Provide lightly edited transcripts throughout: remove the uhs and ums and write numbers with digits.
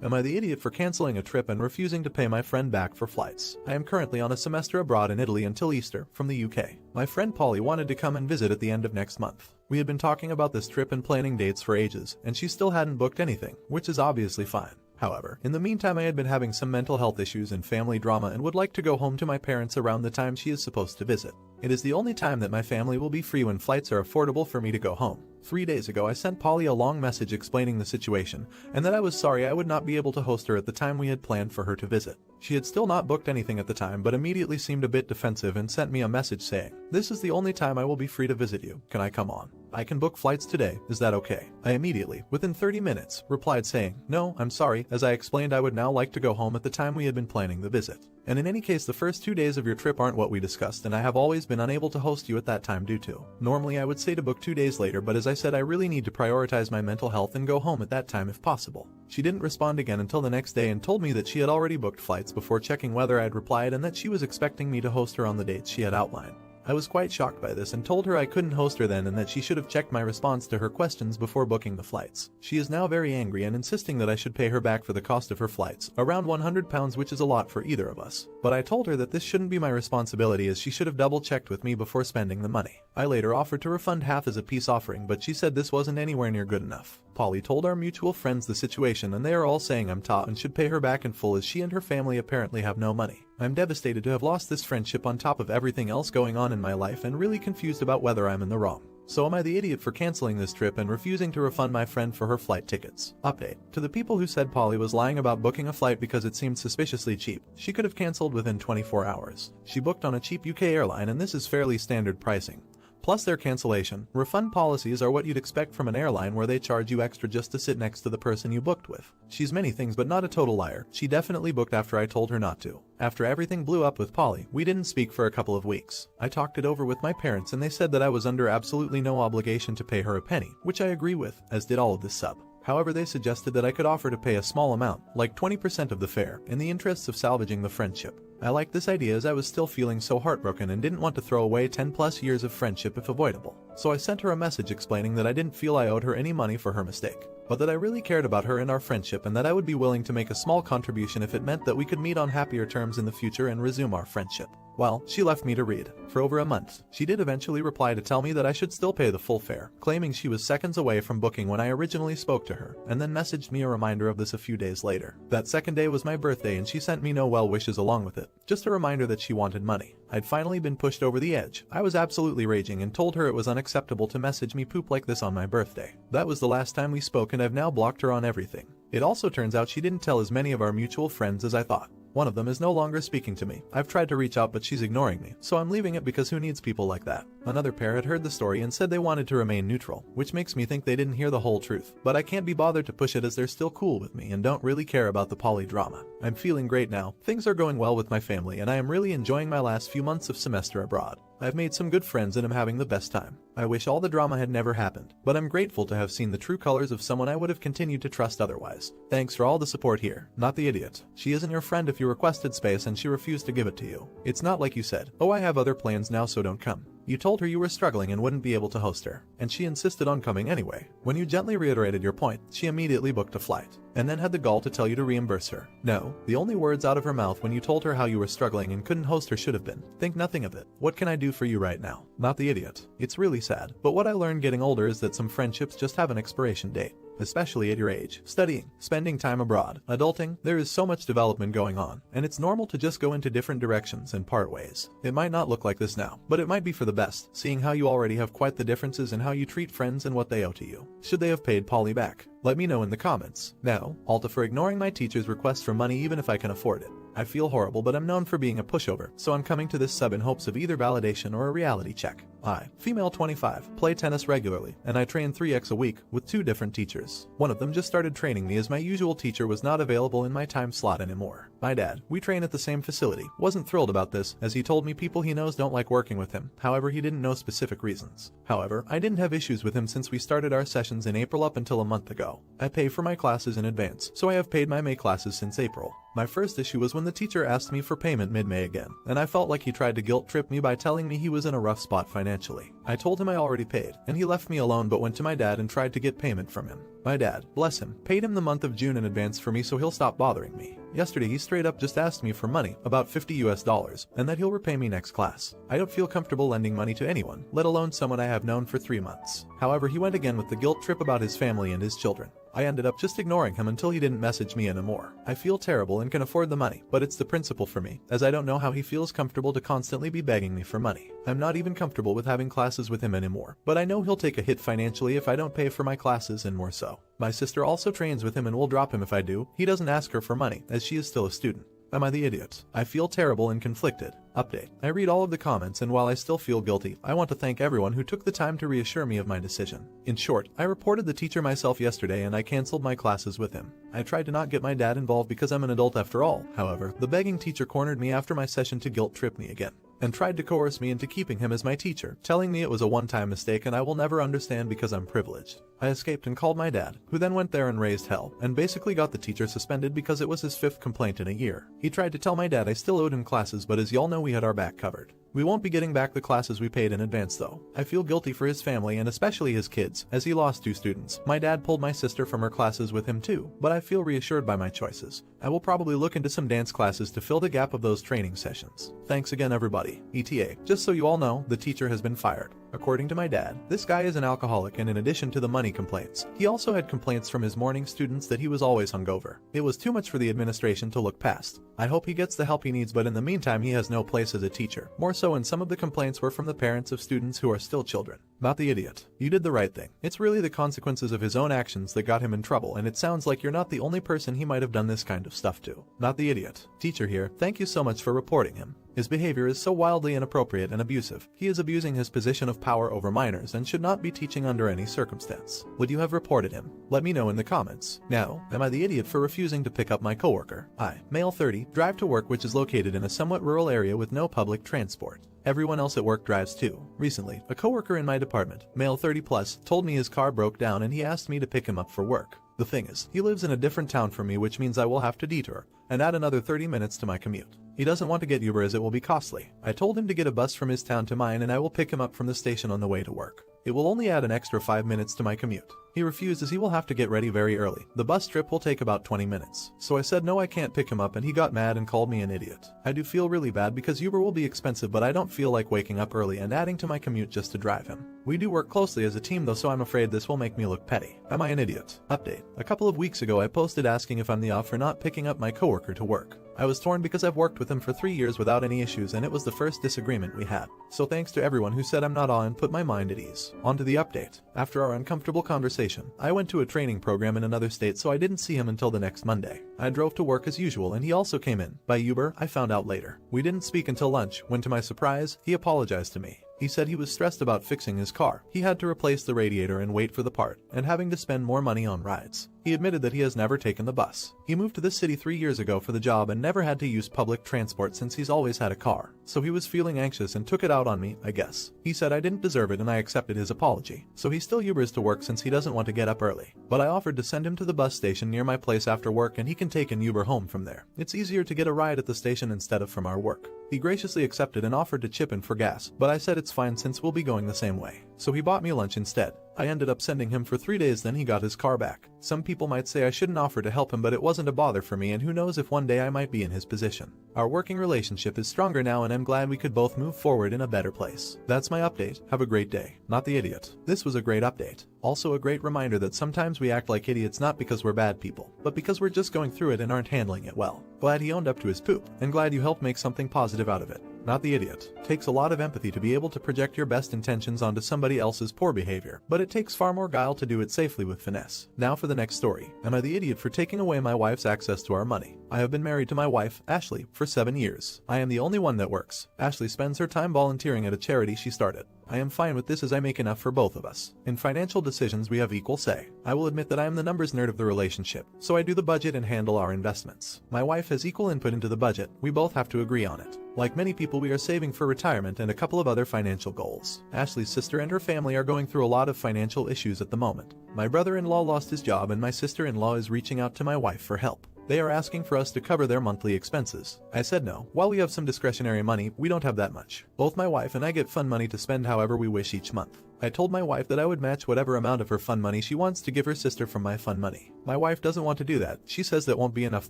Am I the idiot for canceling a trip and refusing to pay my friend back for flights? I am currently on a semester abroad in Italy until Easter, from the UK. My friend Polly wanted to come and visit at the end of next month. We had been talking about this trip and planning dates for ages, and she still hadn't booked anything, which is obviously fine. However, in the meantime I had been having some mental health issues and family drama and would like to go home to my parents around the time she is supposed to visit. It is the only time that my family will be free when flights are affordable for me to go home. 3 days ago I sent Polly a long message explaining the situation, and that I was sorry I would not be able to host her at the time we had planned for her to visit. She had still not booked anything at the time but immediately seemed a bit defensive and sent me a message saying, "This is the only time I will be free to visit you, can I come on? I can book flights today, is that okay?" I immediately, within 30 minutes, replied saying, "No, I'm sorry," as I explained I would now like to go home at the time we had been planning the visit. And in any case the first 2 days of your trip aren't what we discussed and I have always been unable to host you at that time due to. Normally I would say to book 2 days later but as I said I really need to prioritize my mental health and go home at that time if possible. She didn't respond again until the next day and told me that she had already booked flights before checking whether I'd replied and that she was expecting me to host her on the dates she had outlined. I was quite shocked by this and told her I couldn't host her then and that she should have checked my response to her questions before booking the flights. She is now very angry and insisting that I should pay her back for the cost of her flights, around £100, which is a lot for either of us. But I told her that this shouldn't be my responsibility as she should have double checked with me before spending the money. I later offered to refund half as a peace offering but she said this wasn't anywhere near good enough. Polly told our mutual friends the situation and they are all saying I'm taught and should pay her back in full as she and her family apparently have no money. I'm devastated to have lost this friendship on top of everything else going on in my life and really confused about whether I'm in the wrong. So am I the idiot for canceling this trip and refusing to refund my friend for her flight tickets? Update. To the people who said Polly was lying about booking a flight because it seemed suspiciously cheap, she could have cancelled within 24 hours. She booked on a cheap UK airline and this is fairly standard pricing. Plus their cancellation, refund policies are what you'd expect from an airline where they charge you extra just to sit next to the person you booked with. She's many things but not a total liar. She definitely booked after I told her not to. After everything blew up with Polly, we didn't speak for a couple of weeks. I talked it over with my parents and they said that I was under absolutely no obligation to pay her a penny, which I agree with, as did all of this sub. However, they suggested that I could offer to pay a small amount, like 20% of the fare, in the interests of salvaging the friendship. I liked this idea as I was still feeling so heartbroken and didn't want to throw away 10 plus years of friendship if avoidable. So I sent her a message explaining that I didn't feel I owed her any money for her mistake, but that I really cared about her and our friendship and that I would be willing to make a small contribution if it meant that we could meet on happier terms in the future and resume our friendship. Well, she left me to read. For over a month, she did eventually reply to tell me that I should still pay the full fare, claiming she was seconds away from booking when I originally spoke to her, and then messaged me a reminder of this a few days later. That second day was my birthday and she sent me no well wishes along with it, just a reminder that she wanted money. I'd finally been pushed over the edge. I was absolutely raging and told her it was unacceptable to message me poop like this on my birthday. That was the last time we spoke and I've now blocked her on everything. It also turns out she didn't tell as many of our mutual friends as I thought. One of them is no longer speaking to me. I've tried to reach out but she's ignoring me, so I'm leaving it because who needs people like that? Another pair had heard the story and said they wanted to remain neutral, which makes me think they didn't hear the whole truth. But I can't be bothered to push it as they're still cool with me and don't really care about the Polly drama. I'm feeling great now, things are going well with my family and I am really enjoying my last few months of semester abroad. I've made some good friends and am having the best time. I wish all the drama had never happened, but I'm grateful to have seen the true colors of someone I would have continued to trust otherwise. Thanks for all the support here, not the idiot. She isn't your friend if you requested space and she refused to give it to you. It's not like you said, "Oh, I have other plans now so don't come." You told her you were struggling and wouldn't be able to host her, and she insisted on coming anyway. When you gently reiterated your point, she immediately booked a flight, and then had the gall to tell you to reimburse her. No, the only words out of her mouth when you told her how you were struggling and couldn't host her should have been, "Think nothing of it. What can I do for you right now?" Not the idiot. It's really sad, but what I learned getting older is that some friendships just have an expiration date. Especially at your age, studying, spending time abroad, adulting, there is so much development going on, and it's normal to just go into different directions and part ways. It might not look like this now, but it might be for the best, seeing how you already have quite the differences in how you treat friends and what they owe to you. Should they have paid Polly back? Let me know in the comments. Now, Alta for ignoring my teacher's request for money even if I can afford it. I feel horrible but I'm known for being a pushover, so I'm coming to this sub in hopes of either validation or a reality check. I, female 25, play tennis regularly, and I train 3x a week with 2 different teachers. One of them just started training me as my usual teacher was not available in my time slot anymore. My dad, we train at the same facility, wasn't thrilled about this as he told me people he knows don't like working with him, however he didn't know specific reasons. However, I didn't have issues with him since we started our sessions in April up until a month ago. I pay for my classes in advance, so I have paid my May classes since April. My first issue was when the teacher asked me for payment mid-May again, and I felt like he tried to guilt trip me by telling me he was in a rough spot financially. I told him I already paid, and he left me alone but went to my dad and tried to get payment from him. My dad, bless him, paid him the month of June in advance for me so he'll stop bothering me. Yesterday he straight up just asked me for money, about $50 and that he'll repay me next class. I don't feel comfortable lending money to anyone, let alone someone I have known for 3 months. However, he went again with the guilt trip about his family and his children. I ended up just ignoring him until he didn't message me anymore. I feel terrible and can afford the money, but it's the principle for me, as I don't know how he feels comfortable to constantly be begging me for money. I'm not even comfortable with having classes with him anymore, but I know he'll take a hit financially if I don't pay for my classes and more so. My sister also trains with him and will drop him if I do. He doesn't ask her for money, as she is still a student. Am I the idiot? I feel terrible and conflicted. Update. I read all of the comments and while I still feel guilty, I want to thank everyone who took the time to reassure me of my decision. In short, I reported the teacher myself yesterday and I canceled my classes with him. I tried to not get my dad involved because I'm an adult after all. However, the begging teacher cornered me after my session to guilt trip me again, and tried to coerce me into keeping him as my teacher, telling me it was a one-time mistake and I will never understand because I'm privileged. I escaped and called my dad, who then went there and raised hell, and basically got the teacher suspended because it was his 5th complaint in a year. He tried to tell my dad I still owed him classes, but as y'all know we had our back covered. We won't be getting back the classes we paid in advance though. I feel guilty for his family and especially his kids, as he lost 2 students. My dad pulled my sister from her classes with him too, but I feel reassured by my choices. I will probably look into some dance classes to fill the gap of those training sessions. Thanks again everybody. ETA. Just so you all know, the teacher has been fired. According to my dad, this guy is an alcoholic and in addition to the money complaints, he also had complaints from his morning students that he was always hungover. It was too much for the administration to look past. I hope he gets the help he needs, but in the meantime he has no place as a teacher. More so, and some of the complaints were from the parents of students who are still children. Not the idiot. You did the right thing. It's really the consequences of his own actions that got him in trouble, and it sounds like you're not the only person he might have done this kind of stuff to. Not the idiot. Teacher here, thank you so much for reporting him. His behavior is so wildly inappropriate and abusive. He is abusing his position of power over minors and should not be teaching under any circumstance. Would you have reported him? Let me know in the comments. Now, am I the idiot for refusing to pick up my coworker? I, male 30, drive to work which is located in a somewhat rural area with no public transport. Everyone else at work drives too. Recently, a coworker in my department, male 30 plus, told me his car broke down and he asked me to pick him up for work. The thing is, he lives in a different town from me, which means I will have to detour and add another 30 minutes to my commute. He doesn't want to get Uber as it will be costly. I told him to get a bus from his town to mine and I will pick him up from the station on the way to work. It will only add an extra 5 minutes to my commute. He refused as he will have to get ready very early. The bus trip will take about 20 minutes. So I said no, I can't pick him up, and he got mad and called me an idiot. I do feel really bad because Uber will be expensive, but I don't feel like waking up early and adding to my commute just to drive him. We do work closely as a team though, so I'm afraid this will make me look petty. Am I an idiot? Update. A couple of weeks ago I posted asking if I'm the off for not picking up my coworker to work. I was torn because I've worked with him for 3 years without any issues and it was the first disagreement we had. So thanks to everyone who said I'm not on and put my mind at ease. On to the update. After our uncomfortable conversation, I went to a training program in another state, so I didn't see him until the next Monday. I drove to work as usual and he also came in. By Uber, I found out later. We didn't speak until lunch when, to my surprise, he apologized to me. He said he was stressed about fixing his car. He had to replace the radiator and wait for the part, and having to spend more money on rides. He admitted that he has never taken the bus. He moved to this city 3 years ago for the job and never had to use public transport since he's always had a car. So he was feeling anxious and took it out on me, I guess. He said I didn't deserve it and I accepted his apology. So he still Ubers to work since he doesn't want to get up early. But I offered to send him to the bus station near my place after work and he can take an Uber home from there. It's easier to get a ride at the station instead of from our work. He graciously accepted and offered to chip in for gas, but I said it's fine since we'll be going the same way. So he bought me lunch instead. I ended up sending him for 3 days, then he got his car back. Some people might say I shouldn't offer to help him, but it wasn't a bother for me, and who knows if one day I might be in his position. Our working relationship is stronger now and I'm glad we could both move forward in a better place. That's my update. Have a great day. Not the idiot. This was a great update. Also a great reminder that sometimes we act like idiots not because we're bad people, but because we're just going through it and aren't handling it well. Glad he owned up to his poop, and glad you helped make something positive out of it. Not the idiot. Takes a lot of empathy to be able to project your best intentions onto somebody else's poor behavior, but it takes far more guile to do it safely with finesse. Now for the next story. Am I the idiot for taking away my wife's access to our money? I have been married to my wife, Ashley, for 7 years. I am the only one that works. Ashley spends her time volunteering at a charity she started. I am fine with this as I make enough for both of us. In financial decisions we have equal say. I will admit that I am the numbers nerd of the relationship, so I do the budget and handle our investments. My wife has equal input into the budget. We both have to agree on it. Like many people, we are saving for retirement and a couple of other financial goals. Ashley's sister and her family are going through a lot of financial issues at the moment. My brother-in-law lost his job and my sister-in-law is reaching out to my wife for help. They are asking for us to cover their monthly expenses. I said no. While we have some discretionary money, we don't have that much. Both my wife and I get fun money to spend however we wish each month. I told my wife that I would match whatever amount of her fun money she wants to give her sister from my fun money. My wife doesn't want to do that. She says that won't be enough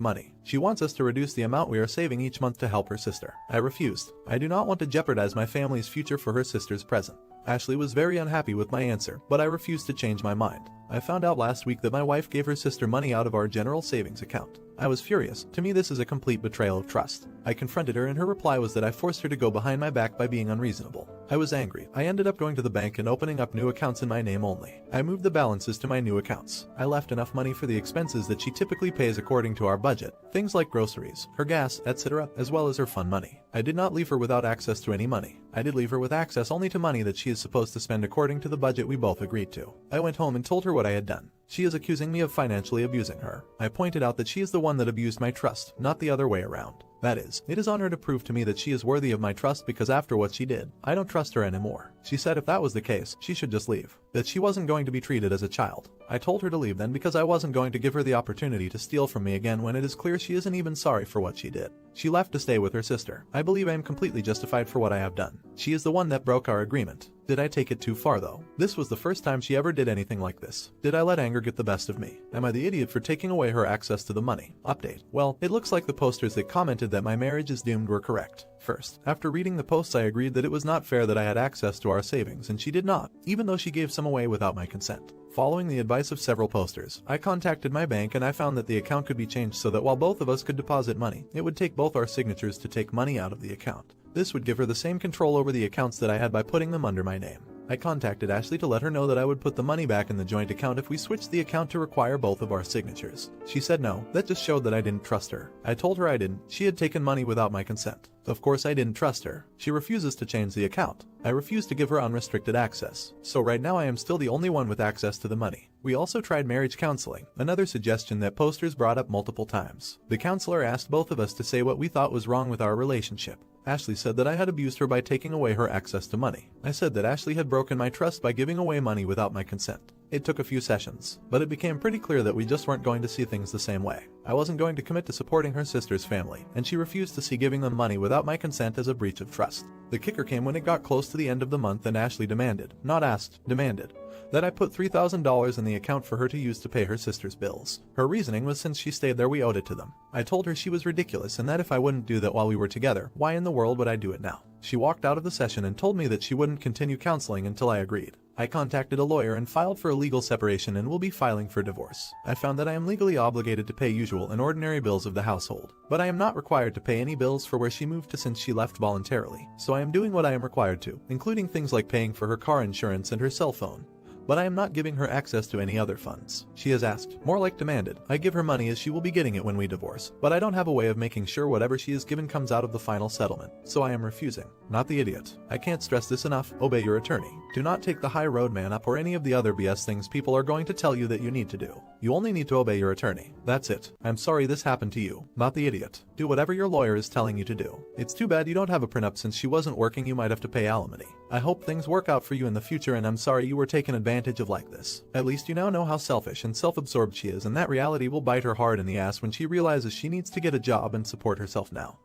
money. She wants us to reduce the amount we are saving each month to help her sister. I refused. I do not want to jeopardize my family's future for her sister's present. Ashley was very unhappy with my answer, but I refused to change my mind. I found out last week that my wife gave her sister money out of our general savings account. I was furious. To me, this is a complete betrayal of trust. I confronted her and her reply was that I forced her to go behind my back by being unreasonable. I was angry. I ended up going to the bank and opening up new accounts in my name only. I moved the balances to my new accounts. I left enough money for the expenses that she typically pays according to our budget, things like groceries, her gas, etc., as well as her fun money. I did not leave her without access to any money. I did leave her with access only to money that she is supposed to spend according to the budget we both agreed to. I went home and told her what I had done. She is accusing me of financially abusing her. I pointed out that she is the one that abused my trust, not the other way around. That is, it is on her to prove to me that she is worthy of my trust because after what she did, I don't trust her anymore. She said if that was the case, she should just leave. That she wasn't going to be treated as a child. I told her to leave then because I wasn't going to give her the opportunity to steal from me again when it is clear she isn't even sorry for what she did. She left to stay with her sister. I believe I am completely justified for what I have done. She is the one that broke our agreement. Did I take it too far though? This was the first time she ever did anything like this. Did I let anger get the best of me? Am I the idiot for taking away her access to the money? Update. Well, it looks like the posters that commented that my marriage is doomed were correct. First, after reading the posts I agreed that it was not fair that I had access to our savings and she did not, even though she gave some away without my consent. Following the advice of several posters, I contacted my bank and I found that the account could be changed so that while both of us could deposit money, it would take both our signatures to take money out of the account. This would give her the same control over the accounts that I had by putting them under my name. I contacted Ashley to let her know that I would put the money back in the joint account if we switched the account to require both of our signatures. She said no. That just showed that I didn't trust her. I told her I didn't. She had taken money without my consent. Of course I didn't trust her. She refuses to change the account. I refuse to give her unrestricted access. So right now I am still the only one with access to the money. We also tried marriage counseling, another suggestion that posters brought up multiple times. The counselor asked both of us to say what we thought was wrong with our relationship. Ashley said that I had abused her by taking away her access to money. I said that Ashley had broken my trust by giving away money without my consent. It took a few sessions, but it became pretty clear that we just weren't going to see things the same way. I wasn't going to commit to supporting her sister's family, and she refused to see giving them money without my consent as a breach of trust. The kicker came when it got close to the end of the month and Ashley demanded, not asked, demanded, that I put $3,000 in the account for her to use to pay her sister's bills. Her reasoning was since she stayed there we owed it to them. I told her she was ridiculous and that if I wouldn't do that while we were together, why in the world would I do it now? She walked out of the session and told me that she wouldn't continue counseling until I agreed. I contacted a lawyer and filed for a legal separation and will be filing for divorce. I found that I am legally obligated to pay usual and ordinary bills of the household, but I am not required to pay any bills for where she moved to since she left voluntarily, so I am doing what I am required to, including things like paying for her car insurance and her cell phone. But I am not giving her access to any other funds. She has asked, more like demanded, I give her money as she will be getting it when we divorce, but I don't have a way of making sure whatever she is given comes out of the final settlement, so I am refusing. Not the idiot. I can't stress this enough, obey your attorney. Do not take the high road man up or any of the other BS things people are going to tell you that you need to do. You only need to obey your attorney. That's it. I'm sorry this happened to you, not the idiot. Do whatever your lawyer is telling you to do. It's too bad you don't have a prenup since she wasn't working, you might have to pay alimony. I hope things work out for you in the future and I'm sorry you were taken advantage of like this. At least you now know how selfish and self-absorbed she is and that reality will bite her hard in the ass when she realizes she needs to get a job and support herself now.